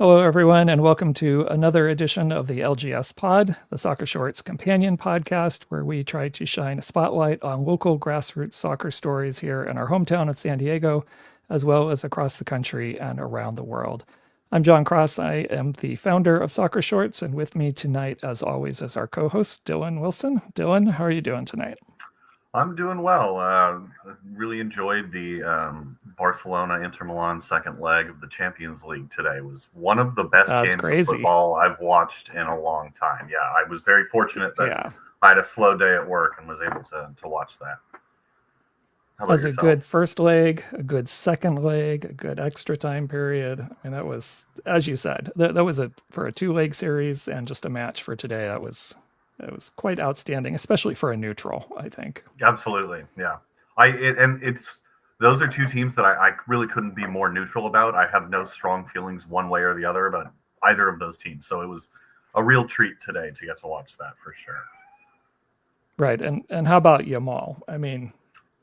Hello, everyone, and welcome to another edition of the LGS Pod, the Soccer Shorts companion podcast, where we try to shine a spotlight on local grassroots soccer stories here in our hometown of San Diego, as well as across the country and around the world. I'm John Cross. I am the founder of Soccer Shorts, and with me tonight, as always, is our co-host, Dylan Wilson. Dylan, how are you doing tonight? I'm doing well. Really enjoyed the Barcelona-Inter Milan second leg of the Champions League today. It was one of the best That's games of crazy. football I've watched in a long time. Yeah, I was very fortunate that Yeah. I had a slow day at work and was able to watch that. How about As a good yourself? first leg, a good second leg, a good extra time period. I mean, that was, as you said, that was for a 2-leg series and just a match for today. That was quite outstanding, especially for a neutral, I think. Absolutely, yeah. It's those are two teams that I really couldn't be more neutral about. I have no strong feelings one way or the other about either of those teams. So it was a real treat today to get to watch that for sure. Right. And how about Yamal? I mean,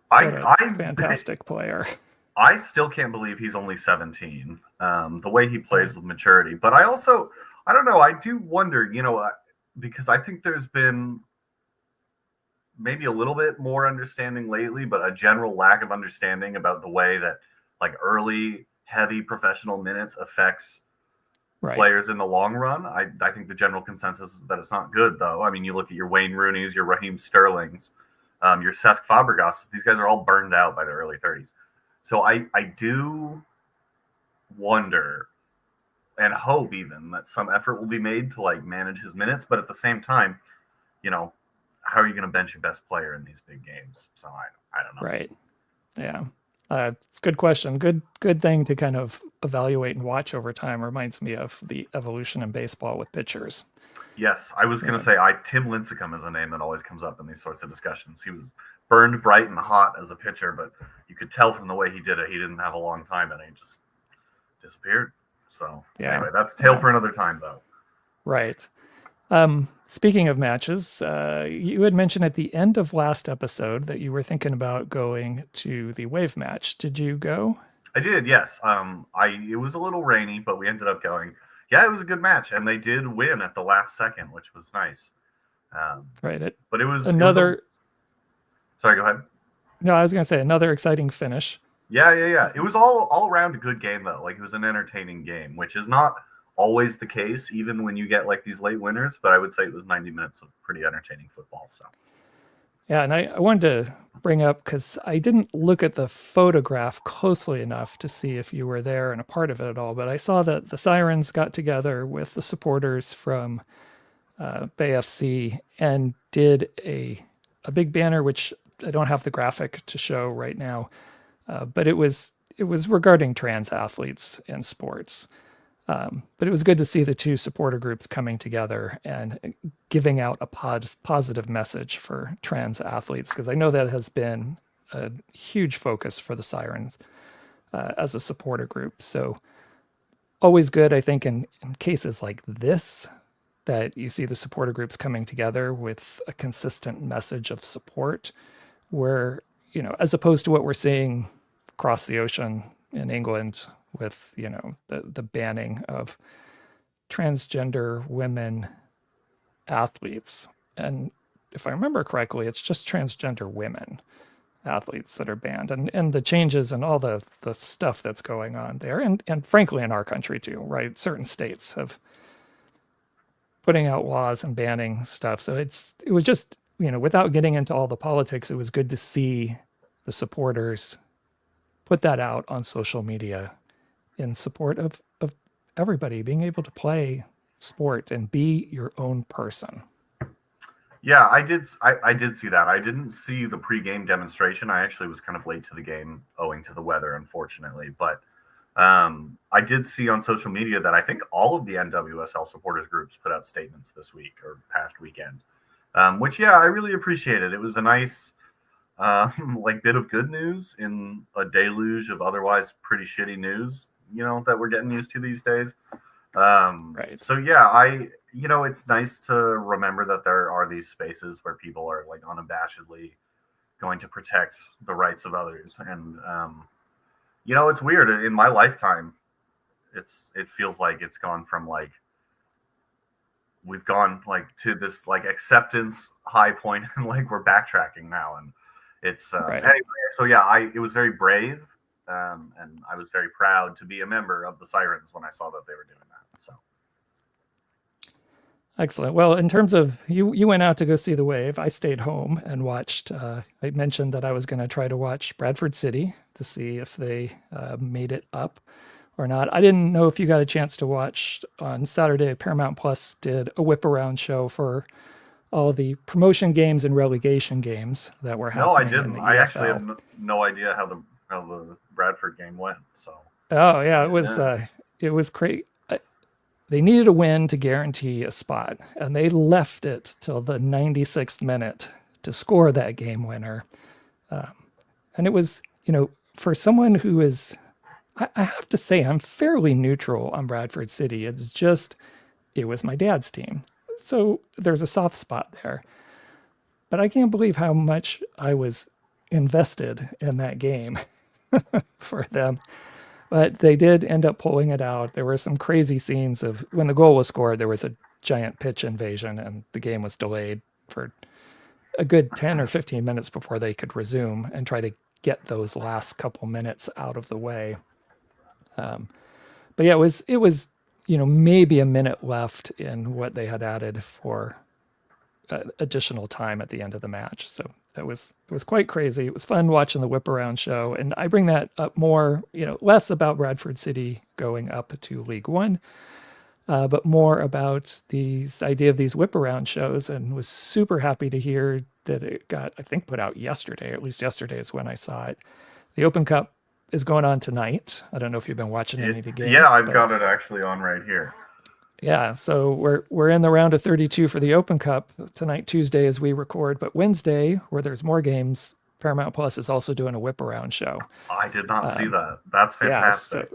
what a I fantastic player. I still can't believe he's only 17. The way he Yeah. plays with maturity, but I don't know. I do wonder, because I think there's been maybe a little bit more understanding lately, but a general lack of understanding about the way that like early heavy professional minutes affects Right. players in the long run. I think the general consensus is that it's not good, though. I mean, you look at your Wayne Rooney's, your Raheem Sterling's, your Cesc Fabregas. These guys are all burned out by their early 30s. So I do wonder and hope even that some effort will be made to like manage his minutes, but at the same time, you know, how are you going to bench your best player in these big games? So I don't know. Right. Yeah. It's a good question. Good thing to kind of evaluate and watch over time. Reminds me of the evolution in baseball with pitchers. Yes, I was going to Yeah. say Tim Lincecum is a name that always comes up in these sorts of discussions. He was burned bright and hot as a pitcher, but you could tell from the way he did it, he didn't have a long time and he just disappeared. So Yeah. anyway, that's a tale Yeah. for another time, though. Right. Speaking of matches, you had mentioned at the end of last episode that you were thinking about going to the Wave match. Did you go? I did, yes. It was a little rainy, but we ended up going. Yeah, it was a good match, and they did win at the last second, which was nice. Um, Right. but it was a. Another. Sorry, go ahead. No, I was going to say another exciting finish. Yeah. It was all around a good game though. Like it was an entertaining game, which is not always the case, even when you get like these late winners. But I would say it was 90 minutes of pretty entertaining football. So Yeah, and I wanted to bring up because I didn't look at the photograph closely enough to see if you were there and a part of it at all. But I saw that the Sirens got together with the supporters from Bay FC and did a big banner, which I don't have the graphic to show right now, but it was regarding trans athletes in sports. But it was good to see the two supporter groups coming together and giving out a positive message for trans athletes, because I know that has been a huge focus for the Sirens as a supporter group. So always good, I think, in cases like this, that you see the supporter groups coming together with a consistent message of support, where, as opposed to what we're seeing across the ocean in England with, the banning of transgender women athletes. And if I remember correctly, it's just transgender women athletes that are banned, and the changes and all the stuff that's going on there, and frankly in our country too, right? Certain states have putting out laws and banning stuff. So it was just, without getting into all the politics, it was good to see the supporters put that out on social media in support of everybody being able to play sport and be your own person. yeah, I did see that. I didn't see the pregame demonstration. I actually was kind of late to the game owing to the weather, unfortunately. But I did see on social media that I think all of the NWSL supporters groups put out statements this week or past weekend, which yeah, I really appreciated. It was a nice like bit of good news in a deluge of otherwise pretty shitty news, that we're getting used to these days. Right. So yeah, it's nice to remember that there are these spaces where people are like unabashedly going to protect the rights of others. And, it's weird in my lifetime. it feels like it's gone from like we've gone like to this like acceptance high point and like we're backtracking now, and it's Right. anyway. So yeah, it was very brave, and I was very proud to be a member of the Sirens when I saw that they were doing that. So Excellent. Well, in terms of you went out to go see the wave. I stayed home and watched. I mentioned that I was going to try to watch Bradford City to see if they made it up or not. I didn't know if you got a chance to watch on Saturday. Paramount Plus did a whip around show for all the promotion games and relegation games that were no, I happening in didn't. the I actually have EFL. no idea how the Bradford game went. So Oh yeah, yeah. it was great. They needed a win to guarantee a spot, and they left it till the 96th minute to score that game winner. And it was, for someone who is, I have to say, I'm fairly neutral on Bradford City. It's just, it was my dad's team. So there's a soft spot there. But I can't believe how much I was invested in that game for them. But they did end up pulling it out. There were some crazy scenes of when the goal was scored, there was a giant pitch invasion and the game was delayed for a good 10 or 15 minutes before they could resume and try to get those last couple minutes out of the way. But yeah, it was maybe a minute left in what they had added for additional time at the end of the match. So it was quite crazy. It was fun watching the whip around show, and I bring that up more, less about Bradford City going up to League One, but more about the idea of these whip around shows, and was super happy to hear that it got, I think, put out yesterday. At least yesterday is when I saw it. The Open Cup is going on tonight. I don't know if you've been watching any of the Yeah, games, I've but got it actually on right here. yeah, so we're in the round of 32 for the Open Cup tonight, Tuesday, as we record. But Wednesday, where there's more games, Paramount Plus is also doing a whip around show. I did not see that. That's Yeah, so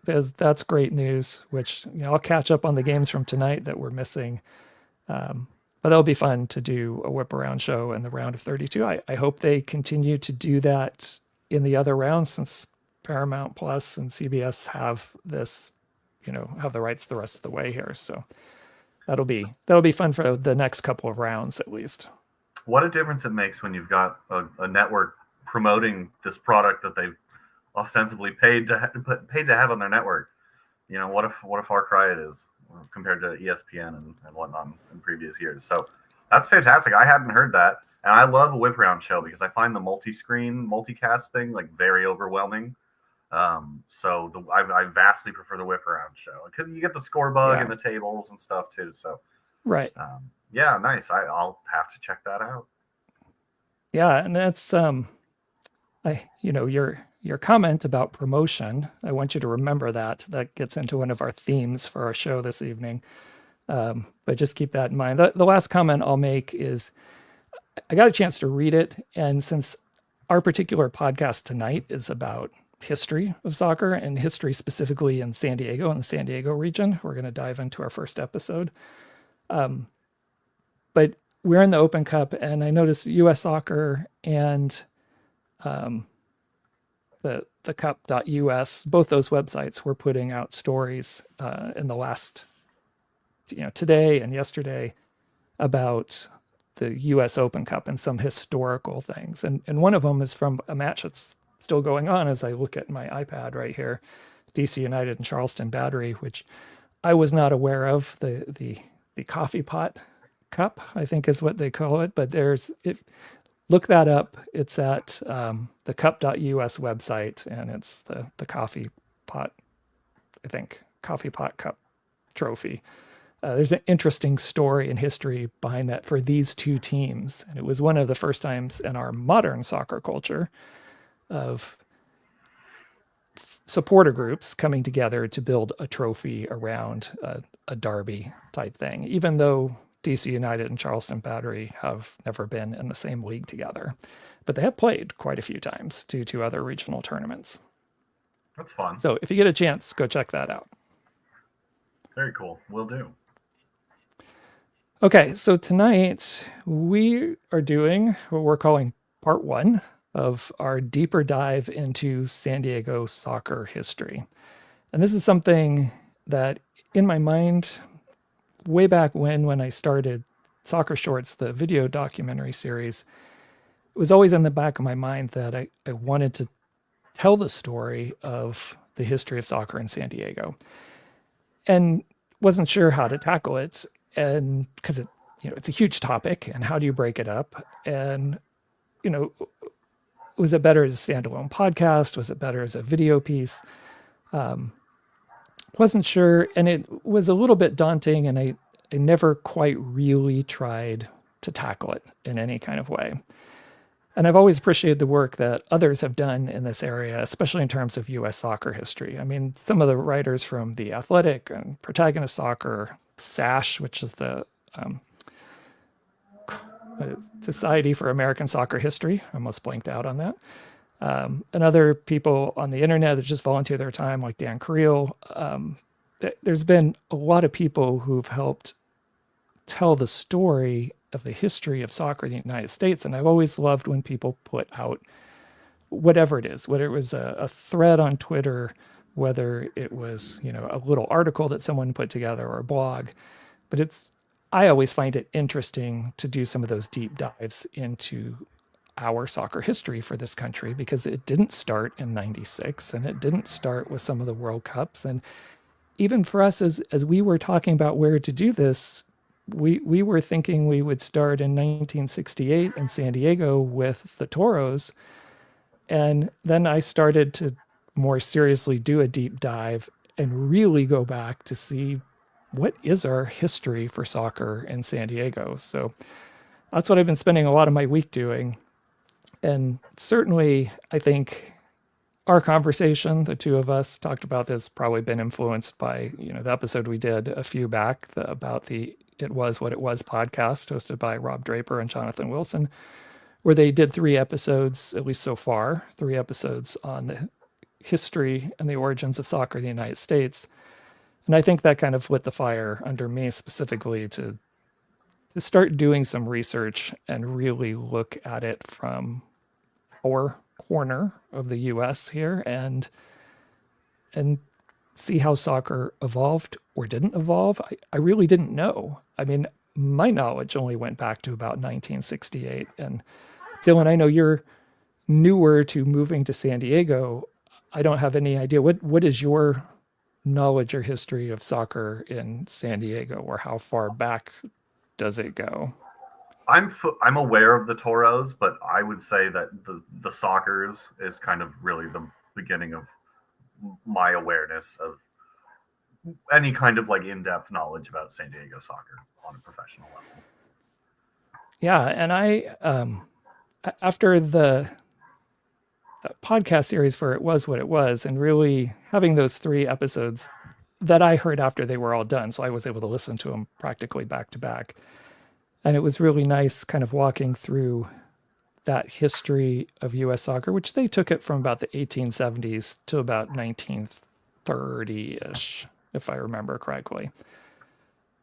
fantastic. that's great news. Which I'll catch up on the games from tonight that we're missing. But that'll be fun to do a whip around show in the round of 32. I hope they continue to do that in the other rounds, since Paramount Plus and CBS have this, have the rights the rest of the way here. So that'll be fun for the next couple of rounds at least. What a difference it makes when you've got a network promoting this product that they've ostensibly paid to have on their network. What a far cry it is compared to ESPN and whatnot in previous years. So that's fantastic. I hadn't heard that, and I love a whip around show because I find the multi-screen multicast thing like very overwhelming. So I vastly prefer the whip around show because you get the score bug Yeah, and the tables and stuff too. So right. yeah, nice. I'll have to check that out. Yeah, and that's your comment about promotion. I want you to remember that. That gets into one of our themes for our show this evening. But just keep that in mind. The last comment I'll make is I got a chance to read it, and since our particular podcast tonight is about history of soccer and history specifically in San Diego and the San Diego region, we're going to dive into our first episode. But we're in the Open Cup, and I noticed U.S. Soccer and the cup.us, both those websites were putting out stories in the last, today and yesterday about the U.S. Open Cup and some historical things. And one of them is from a match that's still going on as I look at my iPad right here, DC United and Charleston Battery, which I was not aware of. The coffee pot cup, I think is what they call it. But look that up. It's at the cup.us website, and it's the coffee pot, I think, coffee pot cup trophy. There's an interesting story and history behind that for these two teams. And it was one of the first times in our modern soccer culture of supporter groups coming together to build a trophy around a derby type thing, even though DC United and Charleston Battery have never been in the same league together. But they have played quite a few times due to other regional tournaments. That's fun. So if you get a chance, go check that out. Very cool. Will do. Okay, so tonight we are doing what we're calling part one of our deeper dive into San Diego soccer history. And this is something that in my mind, way back when I started Soccer Shorts, the video documentary series, it was always in the back of my mind that I wanted to tell the story of the history of soccer in San Diego, and wasn't sure how to tackle it. And because it's a huge topic, and how do you break it up? And you know, was it better as a standalone podcast? Was it better as a video piece? Wasn't sure, and it was a little bit daunting, and I never quite really tried to tackle it in any kind of way. And I've always appreciated the work that others have done in this area, especially in terms of U.S. soccer history. I mean, some of the writers from The Athletic and Protagonist Soccer, SASH, which is the Society for American Soccer History. I almost blanked out on that. And other people on the internet that just volunteer their time, like Dan Creel. There's been a lot of people who've helped tell the story of the history of soccer in the United States. And I've always loved when people put out whatever it is, whether it was a thread on Twitter, whether it was, a little article that someone put together or a blog. But I always find it interesting to do some of those deep dives into our soccer history for this country, because it didn't start in 96, and it didn't start with some of the World Cups. And even for us, as we were talking about where to do this, we were thinking we would start in 1968 in San Diego with the Toros. And then I started to more seriously do a deep dive and really go back to see what is our history for soccer in San Diego. So that's what I've been spending a lot of my week doing. And certainly, I think our conversation, the two of us talked about this, probably been influenced by, the episode we did a few back about the It Was What It Was podcast, hosted by Rob Draper and Jonathan Wilson, where they did 3 episodes, at least so far, 3 episodes on the history and the origins of soccer in the United States. And I think that kind of lit the fire under me specifically to start doing some research and really look at it from our corner of the US here, and see how soccer evolved or didn't evolve. I really didn't know. I mean, my knowledge only went back to about 1968. And Dylan, I know you're newer to moving to San Diego. I don't have any idea. What is your knowledge or history of soccer in San Diego, or how far back does it go? I'm aware of the Toros, but I would say that the Soccers is kind of really the beginning of my awareness of any kind of like in-depth knowledge about San Diego soccer on a professional level. Yeah, and I after the podcast series for It Was What It Was, and really having those 3 episodes that I heard after they were all done, so I was able to listen to them practically back to back. And it was really nice kind of walking through that history of U.S. soccer, which they took it from about the 1870s to about 1930-ish, if I remember correctly.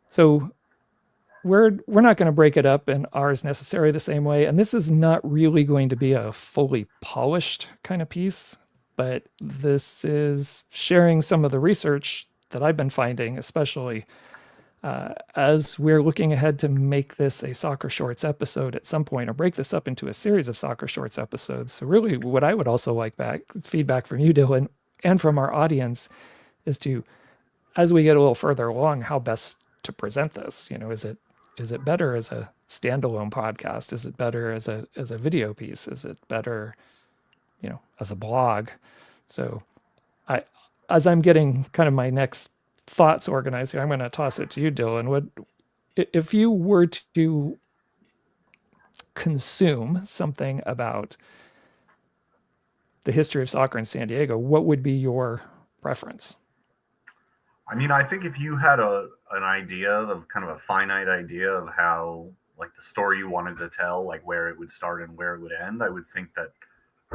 So we're not going to break it up in ours necessarily the same way. And this is not really going to be a fully polished kind of piece, but this is sharing some of the research that I've been finding, especially as we're looking ahead to make this a Soccer Shorts episode at some point, or break this up into a series of Soccer Shorts episodes. So really what I would also like feedback from you, Dylan, and from our audience, is to, as we get a little further along, how best to present this. Is it better as a standalone podcast? Is it better as a video piece? Is it better, as a blog? So as I'm getting kind of my next thoughts organized here, I'm going to toss it to you, Dylan. If you were to consume something about the history of soccer in San Diego, what would be your preference? I mean, I think if you had an idea of kind of a finite idea of how, like, the story you wanted to tell, like where it would start and where it would end, I would think that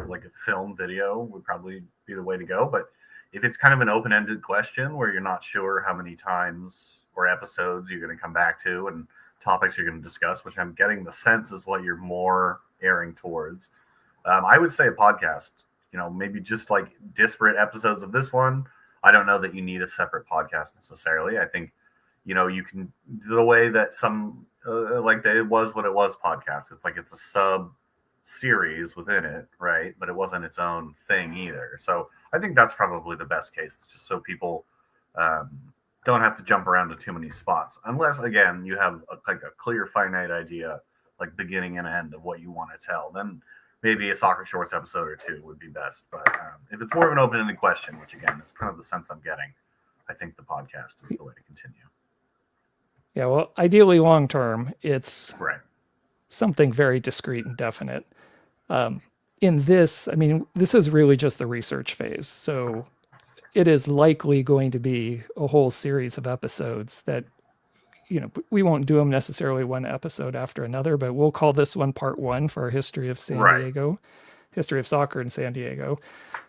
like a film video would probably be the way to go. But if it's kind of an open-ended question where you're not sure how many times or episodes you're going to come back to and topics you're going to discuss, which I'm getting the sense is what you're more erring towards, I would say a podcast. Maybe just like disparate episodes of this one, I don't know that you need a separate podcast necessarily. I think, you can, the way that some, like the It Was What It Was podcast, it's like it's a sub series within it, right? But it wasn't its own thing either. So I think that's probably the best case, just so people um, don't have to jump around to too many spots, unless again you have like a clear, finite idea, like beginning and end of what you want to tell. Then maybe a soccer shorts episode or two would be best. But if it's more of an open-ended question, which again is kind of the sense I'm getting, I think the podcast is the way to continue. Yeah, well, ideally long term, it's Right. something very discrete and definite. In this, I mean, this is really just the research phase. So it is likely going to be a whole series of episodes that, we won't do them necessarily one episode after another, but we'll call this one part one for our history of San Right. Diego, history of soccer in San Diego.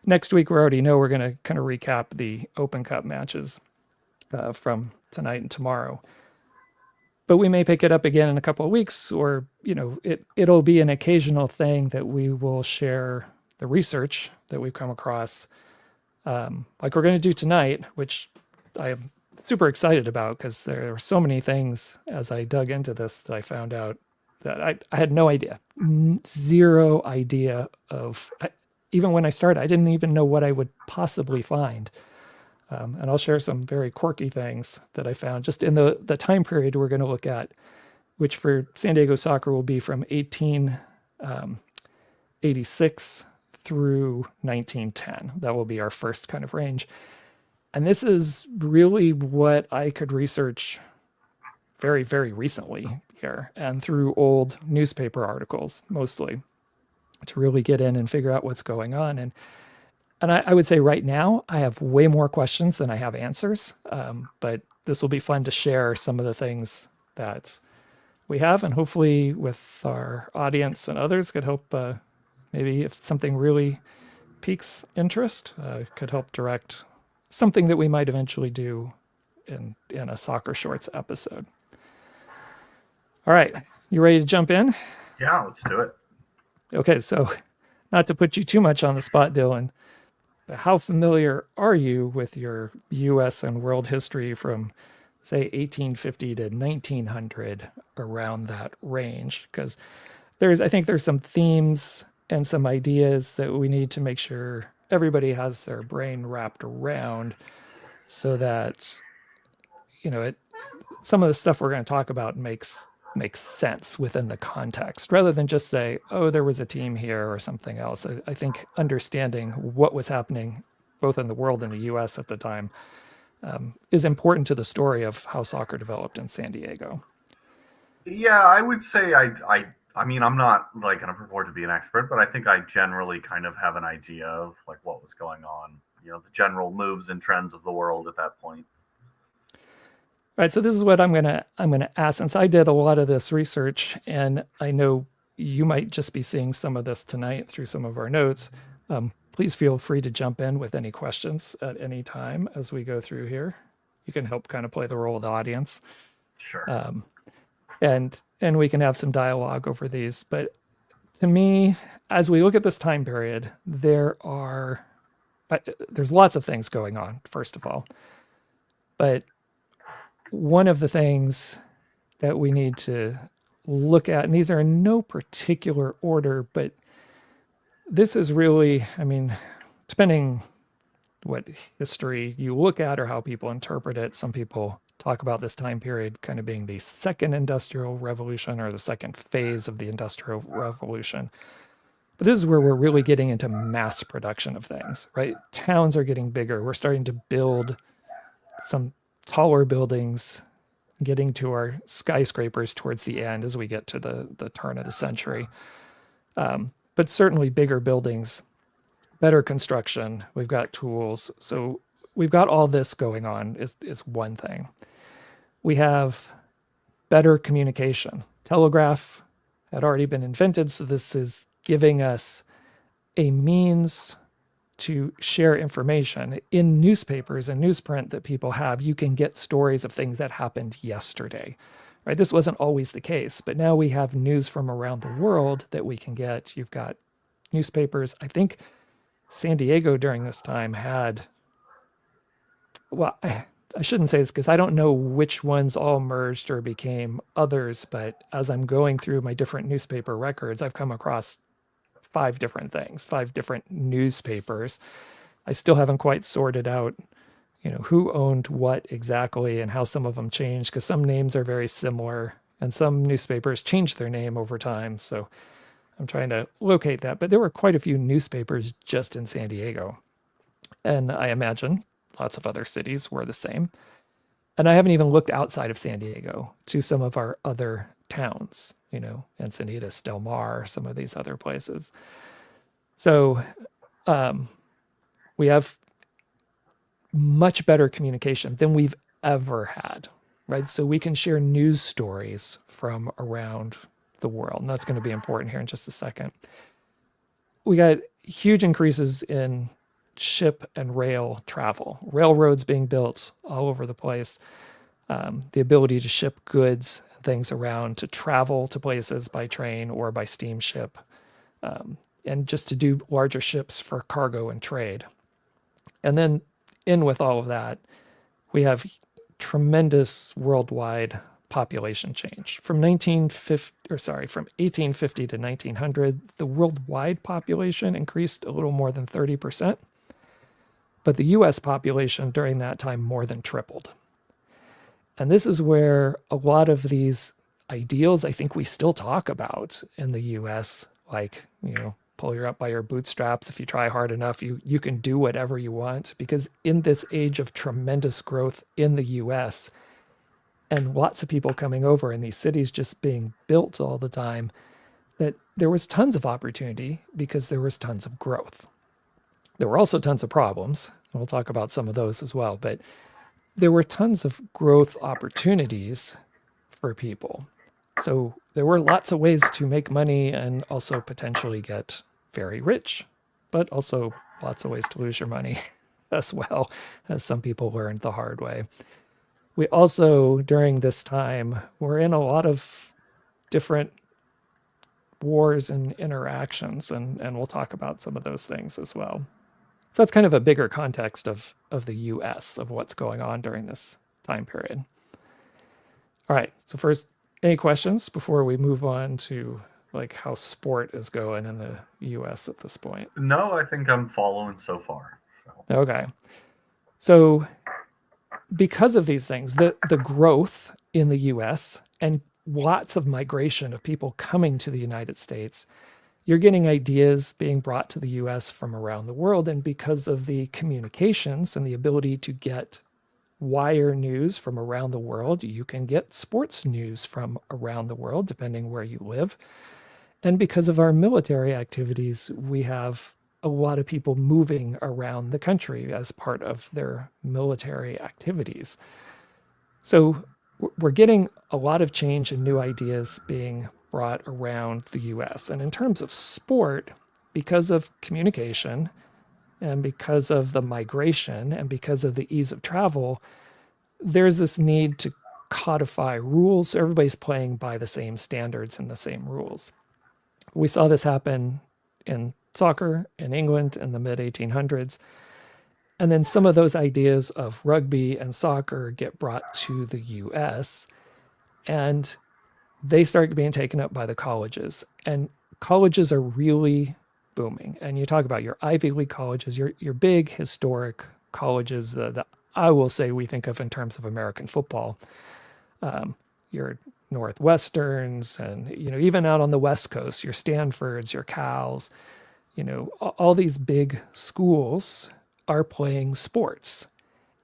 Next week, we already know we're going to kind of recap the Open Cup matches from tonight and tomorrow. But we may pick it up again in a couple of weeks, or it'll be an occasional thing that we will share the research that we've come across, like we're going to do tonight, which I am super excited about because there are so many things as I dug into this that I found out that I had no idea, zero idea of. Even when I started, I didn't even know what I would possibly find. And I'll share some very quirky things that I found just in the time period we're going to look at, which for San Diego soccer will be from 1886 through 1910. That will be our first kind of range. And this is really what I could research very, very recently here and through old newspaper articles, mostly, to really get in and figure out what's going on. And I would say right now, I have way more questions than I have answers. But this will be fun to share some of the things that we have, and hopefully with our audience and others could help, maybe if something really piques interest, could help direct something that we might eventually do in a soccer shorts episode. All right, you ready to jump in? Yeah, let's do it. Okay, so not to put you too much on the spot, Dylan, but how familiar are you with your U.S. and world history from, say, 1850 to 1900, around that range? Because I think there's some themes and some ideas that we need to make sure everybody has their brain wrapped around, so that some of the stuff we're going to talk about makes sense within the context, rather than just say, oh, there was a team here or something else. I think understanding what was happening both in the world and the U.S. at the time is important to the story of how soccer developed in San Diego. Yeah, I would say I mean, I'm not like going to purport to be an expert, but I think I generally kind of have an idea of like what was going on, the general moves and trends of the world at that point. All right, so this is what I'm gonna ask, since I did a lot of this research, and I know you might just be seeing some of this tonight through some of our notes. Please feel free to jump in with any questions at any time as we go through here. You can help kind of play the role of the audience. Sure. And we can have some dialogue over these. But to me, as we look at this time period, there's lots of things going on, first of all. But one of the things that we need to look at, and these are in no particular order, but this is really, I mean, depending what history you look at or how people interpret it, some people talk about this time period kind of being the second industrial revolution or the second phase of the industrial revolution. But this is where we're really getting into mass production of things, right? Towns are getting bigger. We're starting to build some taller buildings, getting to our skyscrapers towards the end as we get to the turn of the century. But certainly bigger buildings, better construction, we've got tools. So we've got all this going on is one thing. We have better communication. Telegraph had already been invented, so this is giving us a means to share information. In newspapers and newsprint that people have, you can get stories of things that happened yesterday. Right? This wasn't always the case, but now we have news from around the world that we can get. You've got newspapers. I think San Diego during this time had well, I shouldn't say this because I don't know which ones all merged or became others, but as I'm going through my different newspaper records, I've come across five different things, five different newspapers. I still haven't quite sorted out, who owned what exactly and how some of them changed, because some names are very similar and some newspapers changed their name over time. So I'm trying to locate that. But there were quite a few newspapers just in San Diego. And I imagine lots of other cities were the same. And I haven't even looked outside of San Diego to some of our other towns, Encinitas, Del Mar, some of these other places. So we have much better communication than we've ever had, right? So we can share news stories from around the world. And that's going to be important here in just a second. We got huge increases in ship and rail travel, railroads being built all over the place, the ability to ship goods, things around, to travel to places by train or by steamship, and just to do larger ships for cargo and trade. And then in with all of that, we have tremendous worldwide population change. From 1850 to 1900, the worldwide population increased a little more than 30%, but the US population during that time more than tripled. And this is where a lot of these ideals I think we still talk about in the US, like, pull you up by your bootstraps. If you try hard enough, you can do whatever you want. Because in this age of tremendous growth in the US and lots of people coming over and these cities just being built all the time, that there was tons of opportunity because there was tons of growth. There were also tons of problems. And we'll talk about some of those as well. But there were tons of growth opportunities for people. So there were lots of ways to make money and also potentially get very rich, but also lots of ways to lose your money as well, as some people learned the hard way. We also, during this time, were in a lot of different wars and interactions, and we'll talk about some of those things as well. So that's kind of a bigger context of the US, of what's going on during this time period. All right, so first, any questions before we move on to like how sport is going in the US at this point? No, I think I'm following so far. So. Okay. So because of these things, the growth in the US and lots of migration of people coming to the United States, you're getting ideas being brought to the US from around the world. And because of the communications and the ability to get wire news from around the world, you can get sports news from around the world, depending where you live. And because of our military activities, we have a lot of people moving around the country as part of their military activities. So we're getting a lot of change and new ideas being brought around the US. And in terms of sport, because of communication and because of the migration and because of the ease of travel, there's this need to codify rules. So everybody's playing by the same standards and the same rules. We saw this happen in soccer in England in the mid 1800s. And then some of those ideas of rugby and soccer get brought to the US, and they start being taken up by the colleges. And colleges are really booming. And you talk about your Ivy League colleges, your big historic colleges that I will say we think of in terms of American football. Your Northwesterns and, even out on the West Coast, your Stanfords, your Cals, all these big schools are playing sports.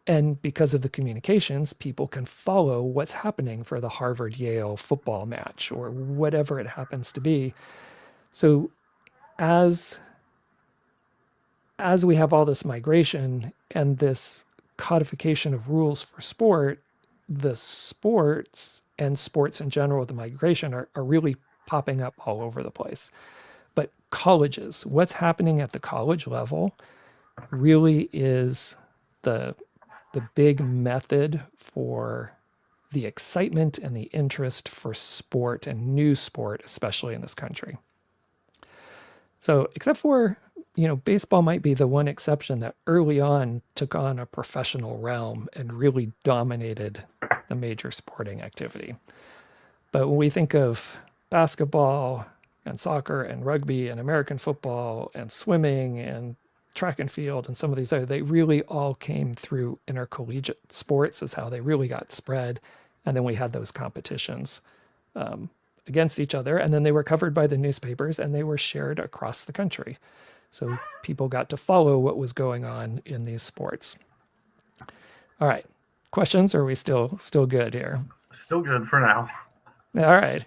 And because of the communications, people can follow what's happening for the Harvard-Yale football match or whatever it happens to be. So as we have all this migration and this codification of rules for sport, the sports and sports in general, the migration are really popping up all over the place. But colleges, what's happening at the college level really is the big method for the excitement and the interest for sport and new sport, especially in this country. So except for baseball might be the one exception that early on took on a professional realm and really dominated the major sporting activity. But when we think of basketball and soccer and rugby and American football and swimming and track and field and some of these other, they really all came through intercollegiate sports is how they really got spread. And then we had those competitions against each other. And then they were covered by the newspapers and they were shared across the country. So people got to follow what was going on in these sports. All right. Questions? Or are we still good here? Still good for now. All right.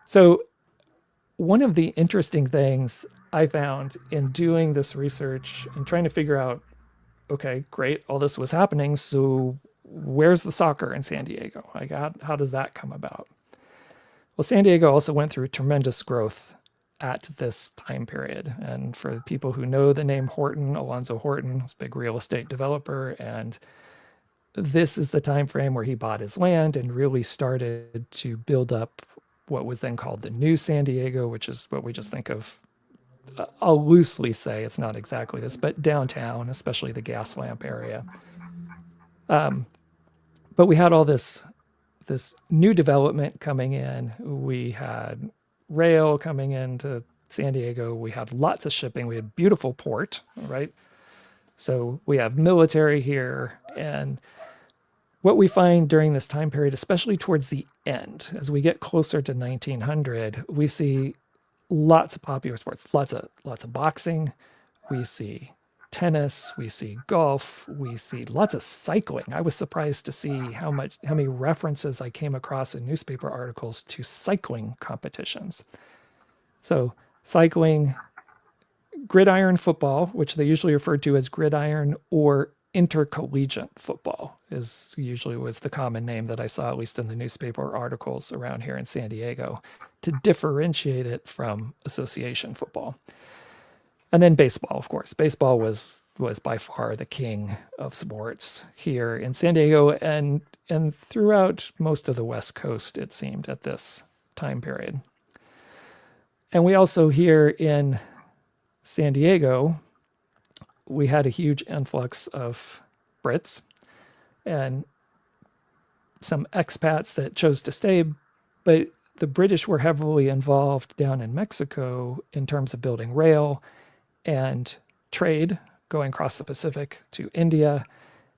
So one of the interesting things I found in doing this research and trying to figure out, okay, great, all this was happening. So where's the soccer in San Diego? Like, how does that come about? Well, San Diego also went through tremendous growth at this time period. And for people who know the name Horton, Alonzo Horton, was a big real estate developer, and this is the time frame where he bought his land and really started to build up what was then called the new San Diego, which is what we just think of. I'll loosely say it's not exactly this, but downtown, especially the gas lamp area. But we had all this new development coming in. We had rail coming into San Diego. We had lots of shipping. We had beautiful port, right? So we have military here. And what we find during this time period, especially towards the end, as we get closer to 1900, we see lots of popular sports, lots of boxing. We see tennis, we see golf, we see lots of cycling. I was surprised to see how many references I came across in newspaper articles to cycling competitions. So cycling, gridiron football, which they usually refer to as gridiron, or intercollegiate football is usually was the common name that I saw, at least in the newspaper articles around here in San Diego, to differentiate it from association football. And then baseball, of course. Baseball was by far the king of sports here in San Diego and throughout most of the West Coast, it seemed, at this time period. And we also here in San Diego, we had a huge influx of Brits and some expats that chose to stay, but the British were heavily involved down in Mexico in terms of building rail and trade going across the Pacific to India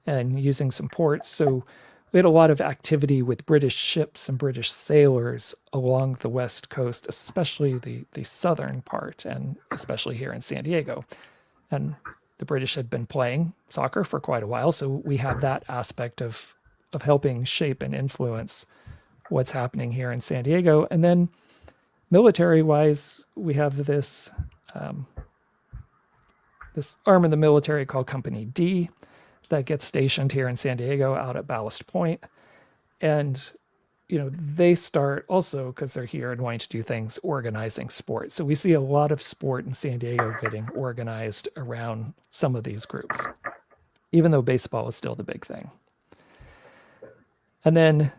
and using some ports. So we had a lot of activity with British ships and British sailors along the West Coast, especially the southern part, and especially here in San Diego. And the British had been playing soccer for quite a while, so we have that aspect of helping shape and influence what's happening here in San Diego. And then military-wise, we have this this arm of the military called Company D that gets stationed here in San Diego out at Ballast Point. And, they start also, because they're here and wanting to do things, organizing sports. So we see a lot of sport in San Diego getting organized around some of these groups, even though baseball is still the big thing. And then,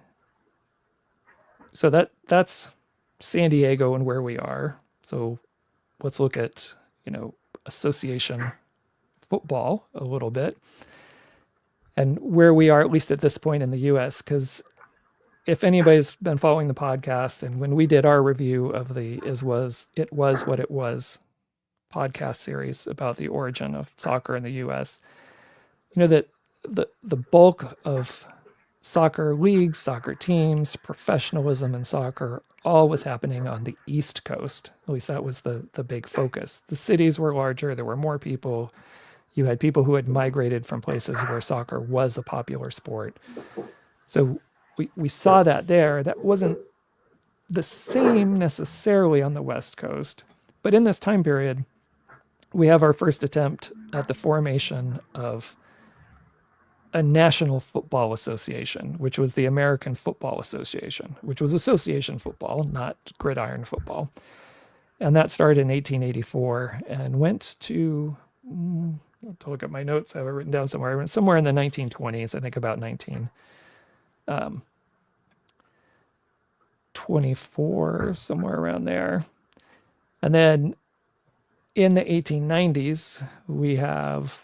so that's San Diego and where we are. So let's look at, association football a little bit and where we are, at least at this point in the US, because if anybody's been following the podcast, and when we did our review of the It Was What It Was podcast series about the origin of soccer in the US, that the bulk of soccer leagues, soccer teams, professionalism in soccer, all was happening on the East Coast. At least that was the big focus. The cities were larger, there were more people. You had people who had migrated from places where soccer was a popular sport. So we saw that there. That wasn't the same necessarily on the West Coast. But in this time period, we have our first attempt at the formation of a National Football Association, which was the American Football Association, which was association football, not gridiron football. And that started in 1884 and went to, to look at my notes, I have it written down somewhere. I went somewhere in the 1920s, I think about 1924, somewhere around there. And then in the 1890s, we have,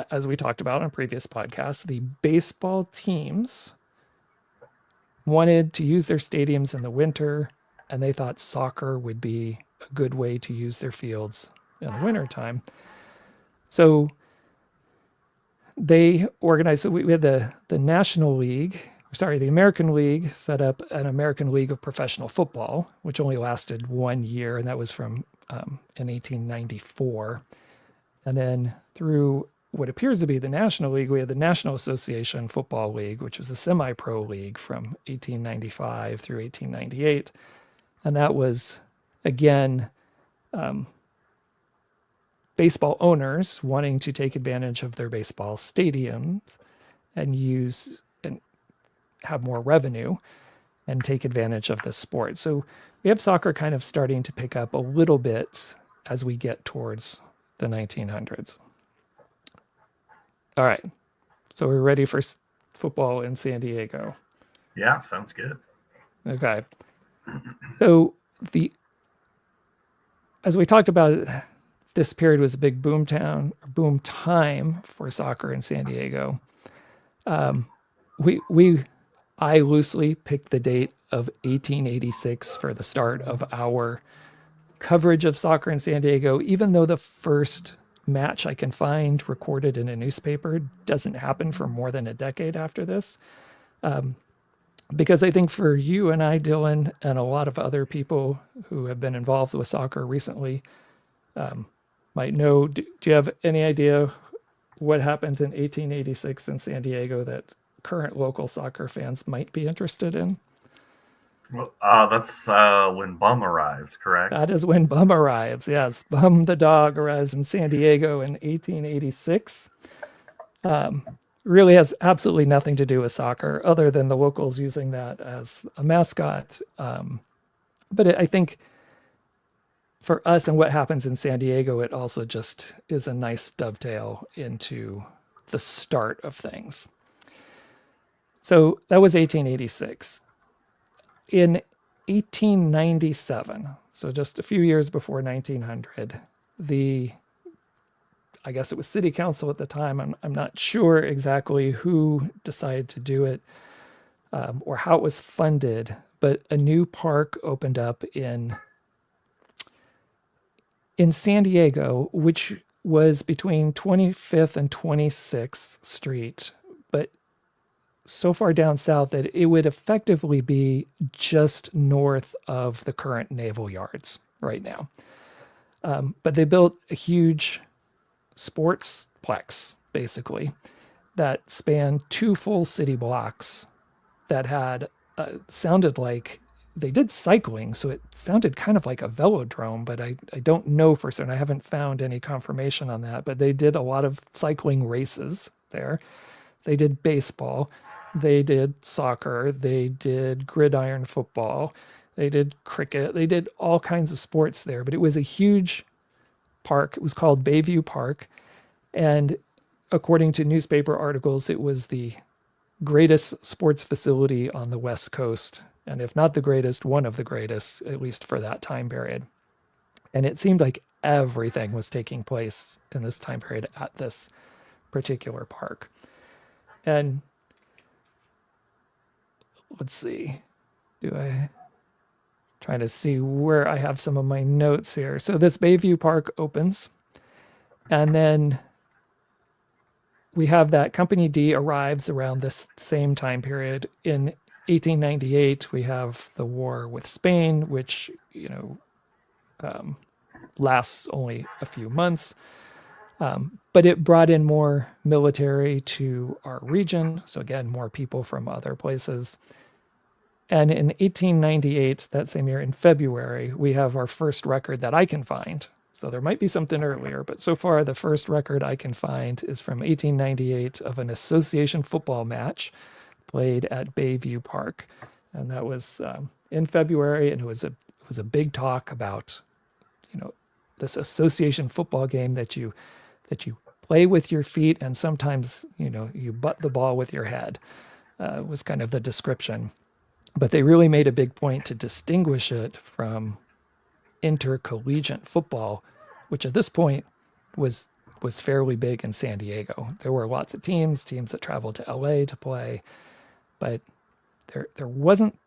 as we talked about on previous podcasts, the baseball teams wanted to use their stadiums in the winter, and they thought soccer would be a good way to use their fields in the wintertime. So they organized, so we had the National League, the American League set up an American League of Professional Football, which only lasted 1 year, and that was from in 1894. And then through what appears to be the National League, we had the National Association Football League, which was a semi-pro league from 1895 through 1898. And that was, again, baseball owners wanting to take advantage of their baseball stadiums and use and have more revenue and take advantage of the sport. So we have soccer kind of starting to pick up a little bit as we get towards the 1900s. All right. So we're ready for football in San Diego. Yeah, sounds good. Okay. So as we talked about, this period was a big boom time for soccer in San Diego. I loosely picked the date of 1886 for the start of our coverage of soccer in San Diego, even though the first match I can find recorded in a newspaper doesn't happen for more than a decade after this. Because I think for you and I, Dylan, and a lot of other people who have been involved with soccer recently, might know. Do you have any idea what happened in 1886 in San Diego that current local soccer fans might be interested in? Well, that's when Bum arrived, correct? That is when Bum arrives. Yes, Bum the dog arrives in San Diego in 1886. Really has absolutely nothing to do with soccer other than the locals using that as a mascot. But I think for us and what happens in San Diego, it also just is a nice dovetail into the start of things. So that was 1886. In 1897, so just a few years before 1900, I guess it was city council at the time. I'm not sure exactly who decided to do it or how it was funded, but a new park opened up in San Diego, which was between 25th and 26th Street, but so far down south that it would effectively be just north of the current Naval Yards right now. But they built a huge sportsplex, basically, that spanned 2 full city blocks that had sounded like they did cycling, so it sounded kind of like a velodrome, but I don't know for certain. I haven't found any confirmation on that, but they did a lot of cycling races there. They did baseball, they did soccer, they did gridiron football, they did cricket, they did all kinds of sports there, but it was a huge park. It was called Bayview Park, and according to newspaper articles, it was the greatest sports facility on the West Coast, and if not the greatest, one of the greatest, at least for that time period. And it seemed like everything was taking place in this time period at this particular park. And let's see, trying to see where I have some of my notes here. So this Bayview Park opens, and then we have that Company D arrives around this same time period. In 1898, we have the war with Spain, which, lasts only a few months. But it brought in more military to our region. So again, more people from other places. And in 1898, that same year in February, we have our first record that I can find. So there might be something earlier, but so far the first record I can find is from 1898 of an association football match played at Bayview Park. And that was in February, and it was a big talk about, this association football game that you play with your feet, and sometimes, you butt the ball with your head, was kind of the description. But they really made a big point to distinguish it from intercollegiate football, which at this point was fairly big in San Diego. There were lots of teams that traveled to LA to play, but there wasn't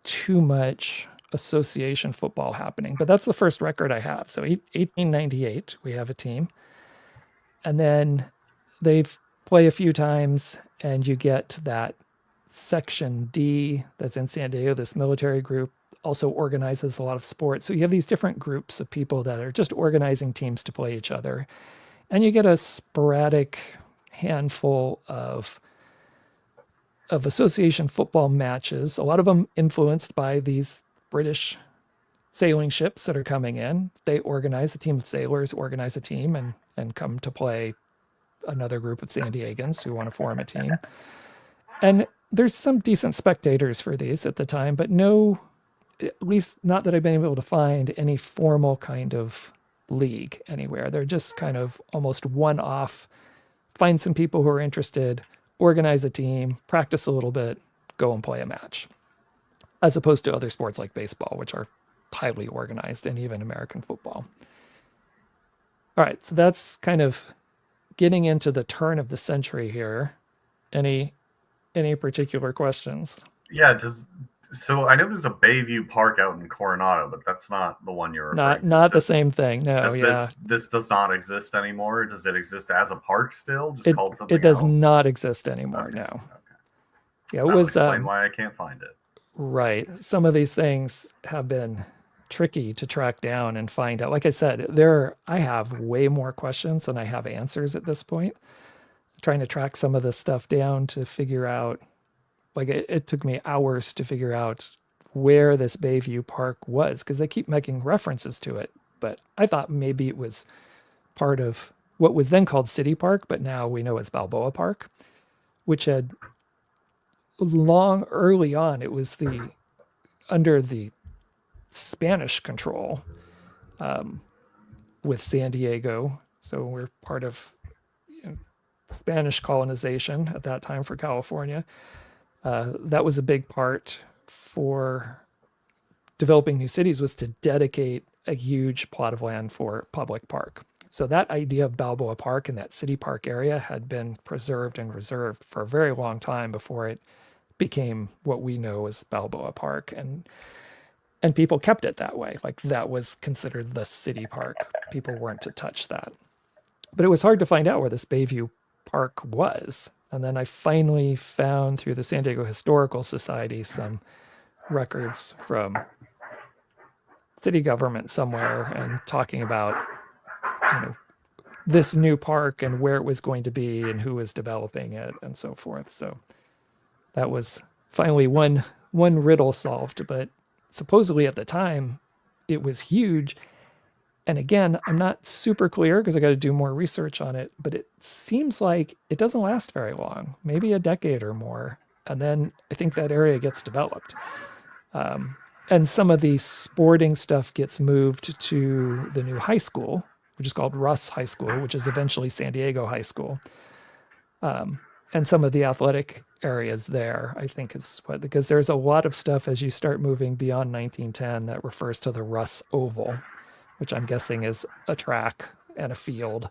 too much association football happening. But that's the first record I have. So 1898, we have a team. And then they play a few times, and you get that Section D that's in San Diego, this military group, also organizes a lot of sports. So you have these different groups of people that are just organizing teams to play each other. And you get a sporadic handful of association football matches, a lot of them influenced by these British sailing ships that are coming in. They organize a team of sailors, organize a team, and come to play another group of San Diegans who want to form a team. And there's some decent spectators for these at the time, but no, at least not that I've been able to find any formal kind of league anywhere. They're just kind of almost one-off. Find some people who are interested, organize a team, practice a little bit, go and play a match, as opposed to other sports like baseball, which are highly organized, and even American football. All right, so that's kind of getting into the turn of the century here. Any particular questions? Yeah, so I know there's a Bayview Park out in Coronado, but that's not the one you're referring to. Not the same thing. No, This does not exist anymore. Does it exist as a park still? Just called something It does else? not exist anymore. Okay. No. Okay. Yeah, it That'll was explain why I can't find it. Right. Some of these things have been tricky to track down and find out. Like I said, I have way more questions than I have answers at this point. Trying to track some of this stuff down to figure out, like it took me hours to figure out where this Bayview Park was, because they keep making references to it. But I thought maybe it was part of what was then called City Park, but now we know it's Balboa Park, which had early on, it was under the Spanish control with San Diego. So we're part of Spanish colonization at that time for California. That was a big part for developing new cities, was to dedicate a huge plot of land for public park. So that idea of Balboa Park and that city park area had been preserved and reserved for a very long time before it became what we know as Balboa Park. And people kept it that way. Like that was considered the city park. People weren't to touch that. But it was hard to find out where this Bayview Park was. And then I finally found through the San Diego Historical Society some records from city government somewhere and talking about, this new park and where it was going to be and who was developing it and so forth. So that was finally one riddle solved. But supposedly at the time, it was huge. And again, I'm not super clear because I got to do more research on it, but it seems like it doesn't last very long, maybe a decade or more. And then I think that area gets developed. And some of the sporting stuff gets moved to the new high school, which is called Russ High School, which is eventually San Diego High School. And some of the athletic areas there, I think, because there's a lot of stuff as you start moving beyond 1910 that refers to the Russ Oval, which I'm guessing is a track and a field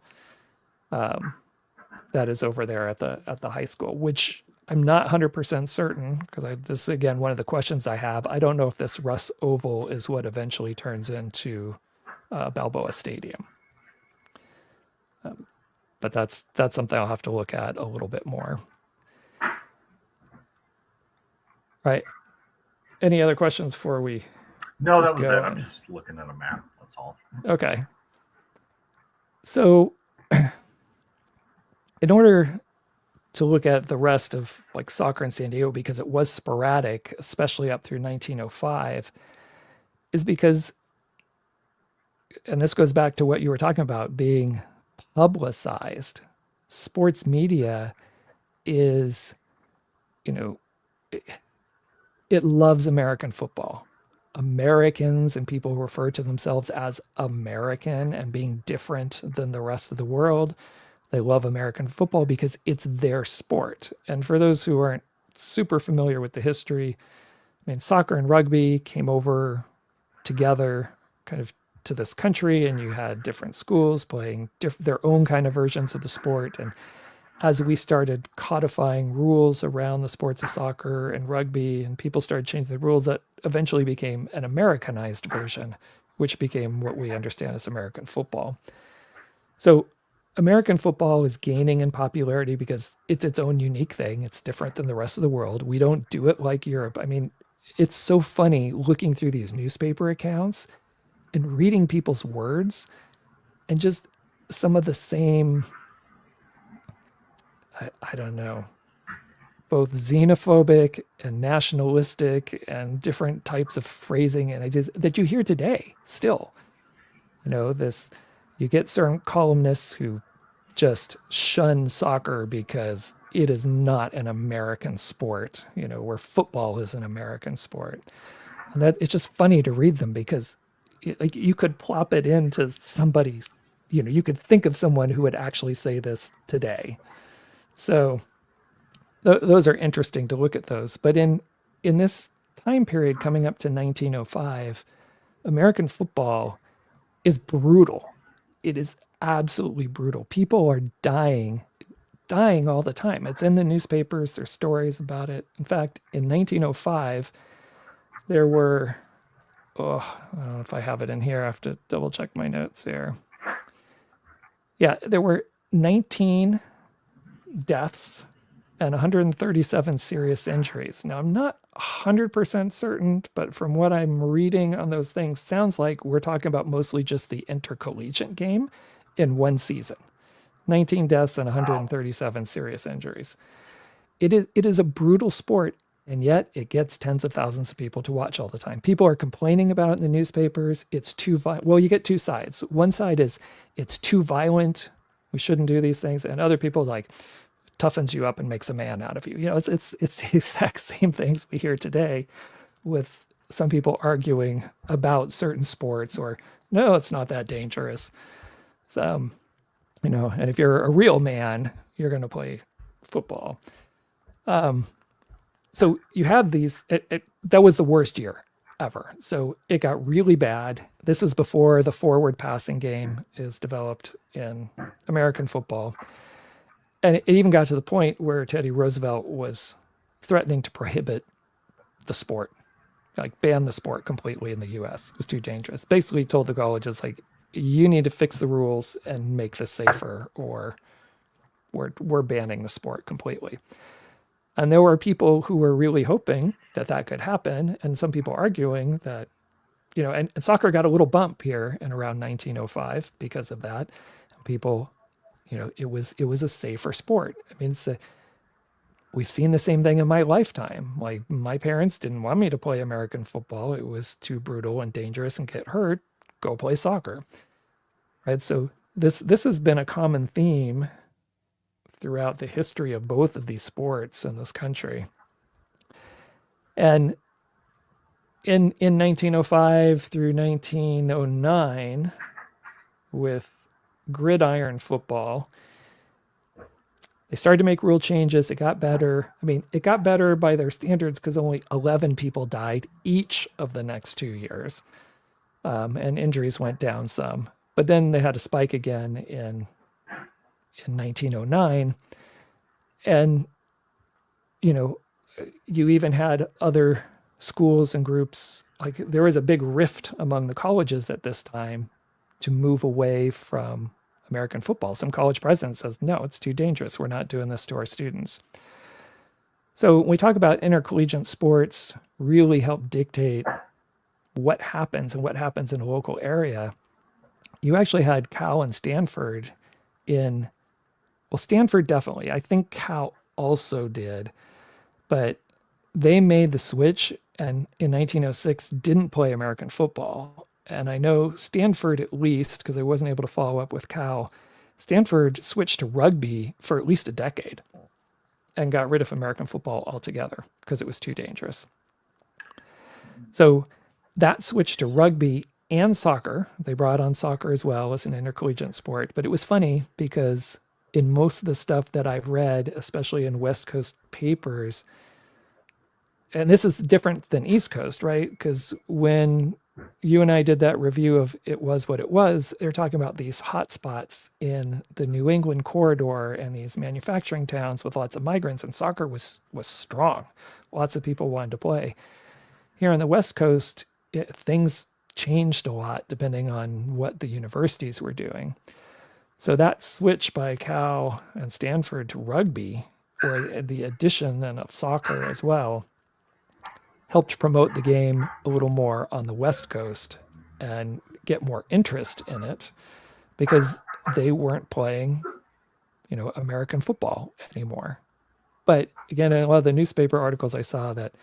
that is over there at the high school, which I'm not 100% certain, because this is, again, one of the questions I have. I don't know if this Russ Oval is what eventually turns into Balboa Stadium. But that's something I'll have to look at a little bit more. Right. Any other questions before we? No, that was it. I'm just looking at a map. That's all. Okay. So in order to look at the rest of like soccer in San Diego, because it was sporadic, especially up through 1905, is because, and this goes back to what you were talking about, being publicized. Sports media is, it loves American football. Americans and people who refer to themselves as American and being different than the rest of the world, they love American football because it's their sport. And for those who aren't super familiar with the history, soccer and rugby came over together kind of to this country, and you had different schools playing their own kind of versions of the sport. And as we started codifying rules around the sports of soccer and rugby, and people started changing the rules, that eventually became an Americanized version, which became what we understand as American football. So American football is gaining in popularity because it's its own unique thing. It's different than the rest of the world. We don't do it like Europe. I mean, it's so funny looking through these newspaper accounts and reading people's words, and just some of the same, I don't know, both xenophobic and nationalistic and different types of phrasing and ideas that you hear today still. You get certain columnists who just shun soccer because it is not an American sport, where football is an American sport. And that it's just funny to read them because like you could plop it into somebody's, you could think of someone who would actually say this today. So those are interesting to look at those. But in this time period coming up to 1905, American football is brutal. It is absolutely brutal. People are dying all the time. It's in the newspapers. There's stories about it. In fact, in 1905, there were, I don't know if I have it in here. I have to double check my notes here. Yeah, there were 19 deaths and 137 serious injuries. Now, I'm not 100% certain, but from what I'm reading on those things, sounds like we're talking about mostly just the intercollegiate game in one season. 19 deaths and 137 serious injuries. It is a brutal sport, and yet it gets tens of thousands of people to watch all the time. People are complaining about it in the newspapers. It's too violent. Well, you get two sides. One side is it's too violent. We shouldn't do these things. And other people like, toughens you up and makes a man out of you. It's the exact same things we hear today, with some people arguing about certain sports, or no, it's not that dangerous. So, and if you're a real man, you're going to play football. So you have these. That was the worst year ever. So it got really bad. This is before the forward passing game is developed in American football. And it even got to the point where Teddy Roosevelt was threatening to prohibit the sport, like ban the sport completely in the U.S. It was too dangerous. Basically told the colleges, like, you need to fix the rules and make this safer, or we're banning the sport completely. And there were people who were really hoping that that could happen, and some people arguing that, and soccer got a little bump here in around 1905 because of that. People, it was a safer sport. I mean, we've seen the same thing in my lifetime. Like, my parents didn't want me to play American football. It was too brutal and dangerous and get hurt. Go play soccer. Right? So this has been a common theme throughout the history of both of these sports in this country. And in 1905 through 1909, with gridiron football, they started to make rule changes. It got better. I mean, it got better by their standards because only 11 people died each of the next 2 years. And injuries went down some. But then they had a spike again in 1909. And, you even had other schools and groups. Like, there was a big rift among the colleges at this time to move away from American football. Some college president says, no, it's too dangerous. We're not doing this to our students. So when we talk about intercollegiate sports really help dictate what happens and what happens in a local area, you actually had Cal and Stanford Stanford definitely. I think Cal also did, but they made the switch and in 1906 didn't play American football. And I know Stanford, at least, because I wasn't able to follow up with Cal, Stanford switched to rugby for at least a decade and got rid of American football altogether because it was too dangerous. So that switched to rugby and soccer. They brought on soccer as well as an intercollegiate sport. But it was funny because in most of the stuff that I've read, especially in West Coast papers, and this is different than East Coast, right? Because when you and I did that review of It Was What It Was, they're talking about these hot spots in the New England corridor and these manufacturing towns with lots of migrants, and soccer was strong. Lots of people wanted to play. Here on the West Coast, things changed a lot depending on what the universities were doing. So that switch by Cal and Stanford to rugby, or the addition then of soccer as well, helped promote the game a little more on the West Coast and get more interest in it because they weren't playing, American football anymore. But again, in a lot of the newspaper articles I saw, that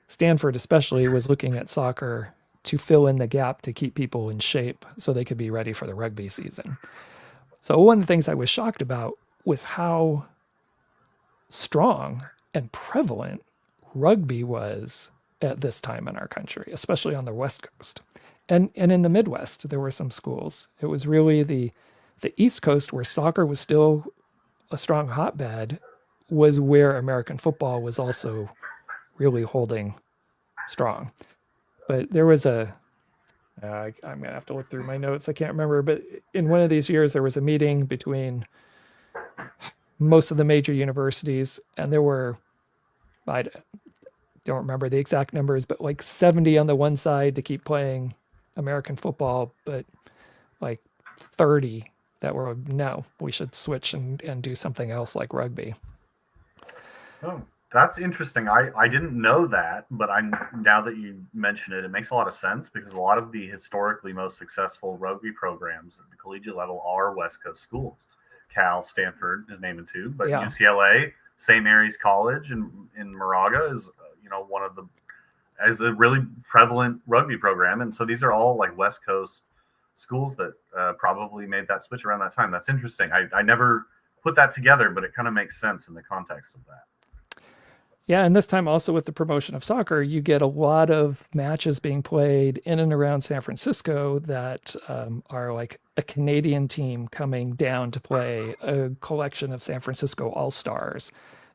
Stanford especially was looking at soccer to fill in the gap to keep people in shape so they could be ready for the rugby season. So one of the things I was shocked about was how strong and prevalent rugby was at this time in our country, especially on the West Coast. And in the Midwest, there were some schools. It was really the East Coast, where soccer was still a strong hotbed, was where American football was also really holding strong. But there was I'm going to have to look through my notes. I can't remember, but in one of these years, there was a meeting between most of the major universities, and there were, I don't remember the exact numbers, but like 70 on the one side to keep playing American football, but like 30 that were, no, we should switch and do something else like rugby. Oh, that's interesting. I didn't know that, but now that you mention it, it makes a lot of sense, because a lot of the historically most successful rugby programs at the collegiate level are West Coast schools. Cal, Stanford, to name two, but yeah. UCLA, St. Mary's College in Moraga is one of the as a really prevalent rugby program, and so these are all like West Coast schools that probably made that switch around that time. That's interesting. I never put that together, but it kind of makes sense in the context of that. Yeah, and this time also with the promotion of soccer, you get a lot of matches being played in and around San Francisco that are like a Canadian team coming down to play a collection of San Francisco All-Stars,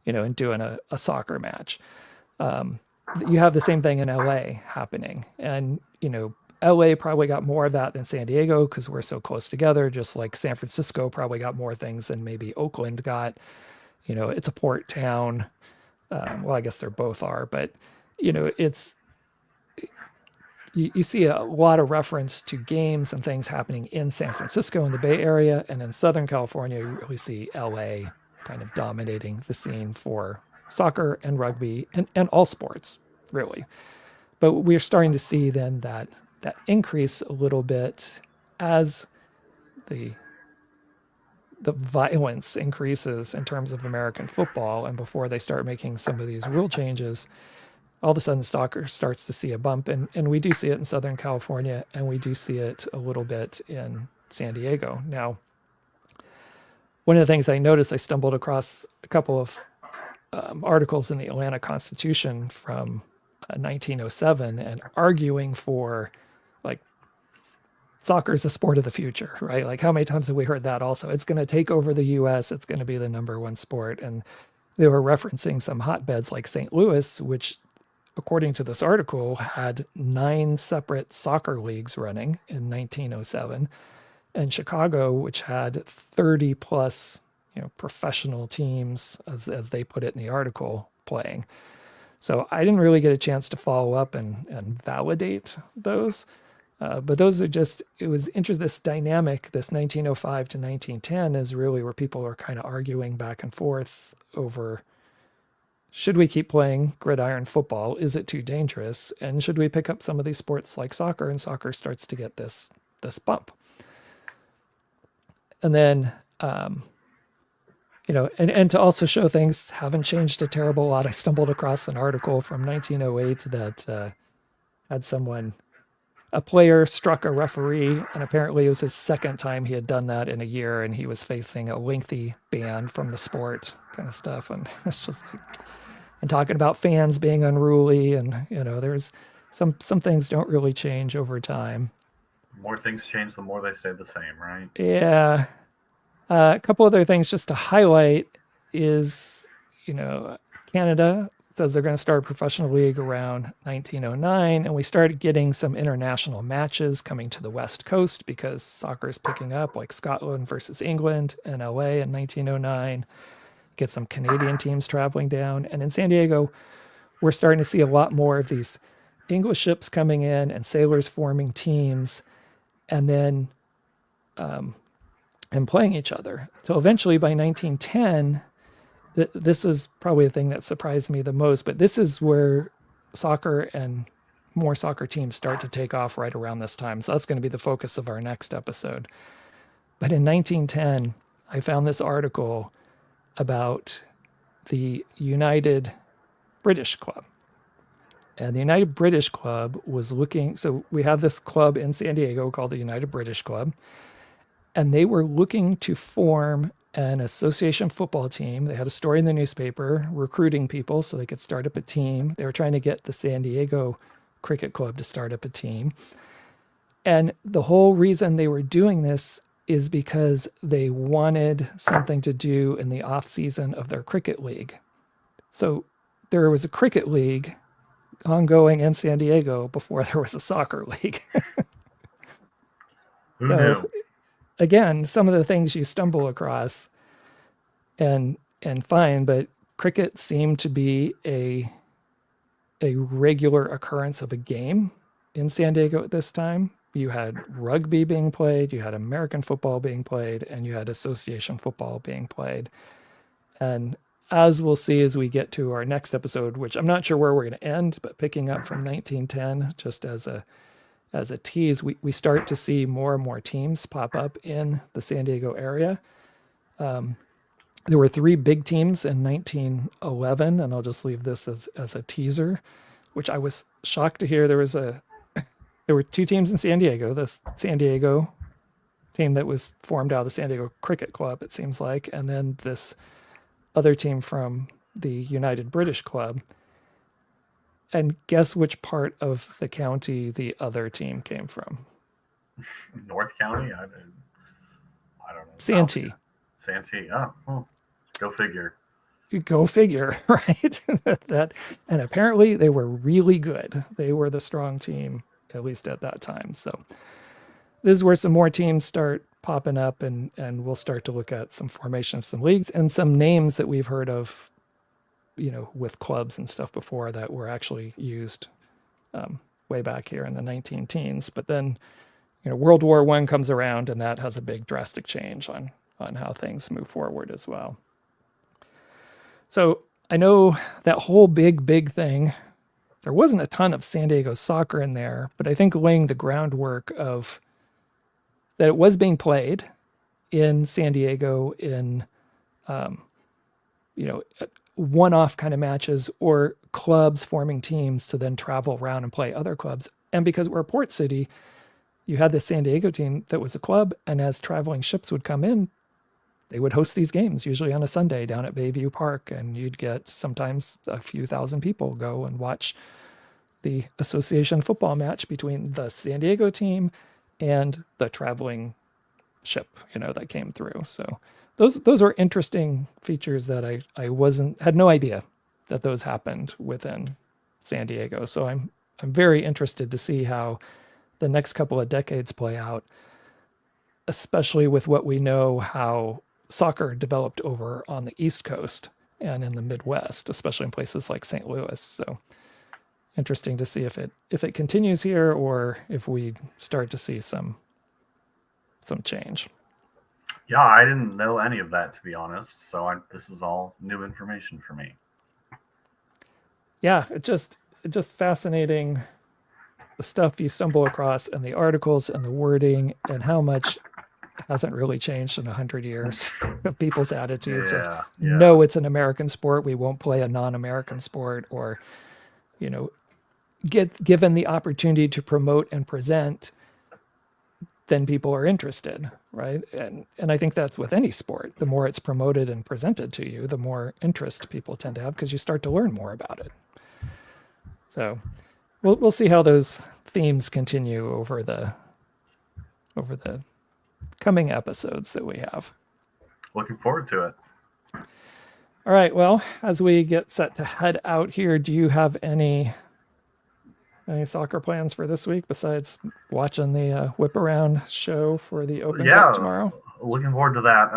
and doing a soccer match. You have the same thing in LA happening. And, LA probably got more of that than San Diego because we're so close together, just like San Francisco probably got more things than maybe Oakland got. It's a port town. Well, I guess they both are, but it's you see a lot of reference to games and things happening in San Francisco in the Bay Area, and in Southern California, you really see LA kind of dominating the scene for soccer and rugby and all sports, really. But we're starting to see then that increase a little bit as the violence increases in terms of American football, and before they start making some of these rule changes, all of a sudden soccer starts to see a bump, and we do see it in Southern California, and we do see it a little bit in San Diego. Now, one of the things I noticed, I stumbled across a couple of articles in the Atlanta Constitution from 1907 and arguing for like soccer is the sport of the future, right? Like how many times have we heard that also? It's going to take over the US. It's going to be the number one sport. And they were referencing some hotbeds like St. Louis, which according to this article had 9 separate soccer leagues running in 1907, and Chicago, which had 30 plus, professional teams, as they put it in the article, playing. So I didn't really get a chance to follow up and validate those. But those are just, it was interesting. This dynamic, this 1905 to 1910 is really where people are kind of arguing back and forth over, should we keep playing gridiron football? Is it too dangerous? And should we pick up some of these sports like soccer? And soccer starts to get this bump. And then, and to also show things haven't changed a terrible lot, I stumbled across an article from 1908 that had a player struck a referee, and apparently it was his second time he had done that in a year, and he was facing a lengthy ban from the sport, kind of stuff. And it's just like, and talking about fans being unruly, and there's some things don't really change over time. The more things change, the more they stay the same, right? Yeah. A couple other things just to highlight is, Canada says they're going to start a professional league around 1909, and we started getting some international matches coming to the West Coast because soccer is picking up, like Scotland versus England and LA in 1909. Get some Canadian teams traveling down, and in San Diego, we're starting to see a lot more of these English ships coming in and sailors forming teams, and then and playing each other. So eventually, by 1910. This is probably the thing that surprised me the most, but this is where soccer and more soccer teams start to take off right around this time. So that's going to be the focus of our next episode. But in 1910, I found this article about the United British Club. And the United British Club was looking, so we have this club in San Diego called the United British Club, and they were looking to form an association football team. They had a story in the newspaper recruiting people so they could start up a team. They were trying to get the San Diego Cricket Club to start up a team. And the whole reason they were doing this is because they wanted something to do in the off season of their cricket league. So there was a cricket league ongoing in San Diego before there was a soccer league. Who knew? Again, some of the things you stumble across and find, but cricket seemed to be a regular occurrence of a game in San Diego at this time. You had rugby being played, you had American football being played, and you had association football being played. And as we'll see as we get to our next episode, which I'm not sure where we're going to end, but picking up from 1910, just as a tease, we start to see more and more teams pop up in the San Diego area. There were 3 big teams in 1911, and I'll just leave this as a teaser, which I was shocked to hear. There were 2 teams in San Diego, the San Diego team that was formed out of the San Diego Cricket Club, it seems like, and then this other team from the United British Club. And guess which part of the county the other team came from? North County? I don't know. Santee. Santee. Oh, go figure. Go figure, right? And apparently they were really good. They were the strong team, at least at that time. So this is where some more teams start popping up, and we'll start to look at some formation of some leagues and some names that we've heard of, with clubs and stuff before that were actually used way back here in the 19 teens. But then, World War I comes around, and that has a big drastic change on how things move forward as well. So I know that whole big thing, there wasn't a ton of San Diego soccer in there, but I think laying the groundwork of that it was being played in San Diego in, one-off kind of matches or clubs forming teams to then travel around and play other clubs. And because we're a port city, you had the San Diego team that was a club, and as traveling ships would come in, they would host these games, usually on a Sunday down at Bayview Park, and you'd get sometimes a few thousand people go and watch the association football match between the San Diego team and the traveling ship, that came through. So those are interesting features that I had no idea that those happened within San Diego. So I'm very interested to see how the next couple of decades play out, especially with what we know how soccer developed over on the East Coast and in the Midwest, especially in places like St. Louis. So interesting to see if it continues here or if we start to see some change. Yeah, I didn't know any of that, to be honest. So this is all new information for me. Yeah, it's just fascinating, the stuff you stumble across and the articles and the wording and how much hasn't really changed in 100 years of people's attitudes of, no, it's an American sport, we won't play a non-American sport, or, get given the opportunity to promote and present, then people are interested, right? And I think that's with any sport. The more it's promoted and presented to you, the more interest people tend to have because you start to learn more about it. So we'll see how those themes continue over the coming episodes that we have. Looking forward to it. All right. Well, as we get set to head out here, do you have any soccer plans for this week besides watching the whip around show for the Open Cup Yeah, tomorrow? looking forward to that.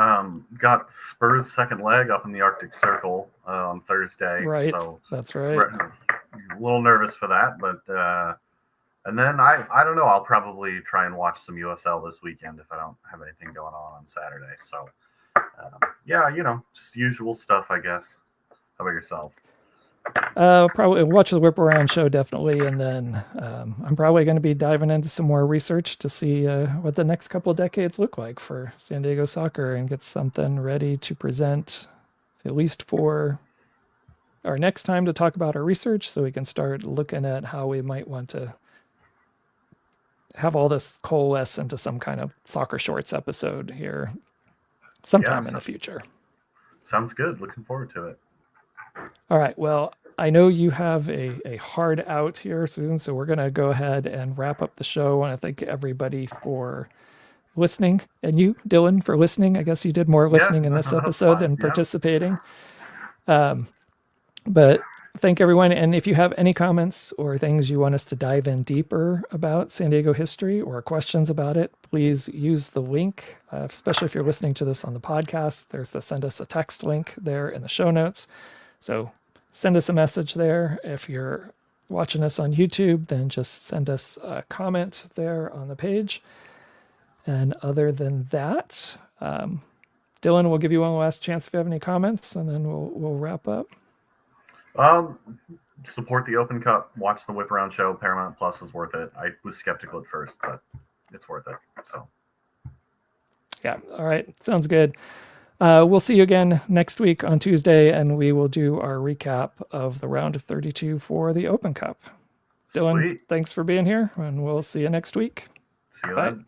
Got Spurs' second leg up in the Arctic Circle on Thursday, Right. so That's right. a little nervous for that. But and then I don't know. I'll probably try and watch some USL this weekend if I don't have anything going on Saturday. So yeah, just usual stuff, I guess. How about yourself? Probably watch the whip around show definitely, and then I'm probably going to be diving into some more research to see what the next couple of decades look like for San Diego soccer and get something ready to present, at least for our next time to talk about our research, so we can start looking at how we might want to have all this coalesce into some kind of soccer shorts episode here sometime in the future. Sounds good. Looking forward to it. All right. Well, I know you have a hard out here soon, so we're going to go ahead and wrap up the show. I want to thank everybody for listening, and you, Dylan, for listening. I guess you did more listening in this episode than participating. But thank everyone. And if you have any comments or things you want us to dive in deeper about San Diego history or questions about it, please use the link, especially if you're listening to this on the podcast. There's the send us a text link there in the show notes. So send us a message there. If you're watching us on YouTube, then just send us a comment there on the page. And other than that, Dylan, we'll give you one last chance if you have any comments, and then we'll wrap up. Support the Open Cup. Watch the Whip Around show. Paramount Plus is worth it. I was skeptical at first, but it's worth it. So, yeah. All right. Sounds good. We'll see you again next week on Tuesday, and we will do our recap of the round of 32 for the Open Cup. Dylan, Thanks for being here, and we'll see you next week. See you then.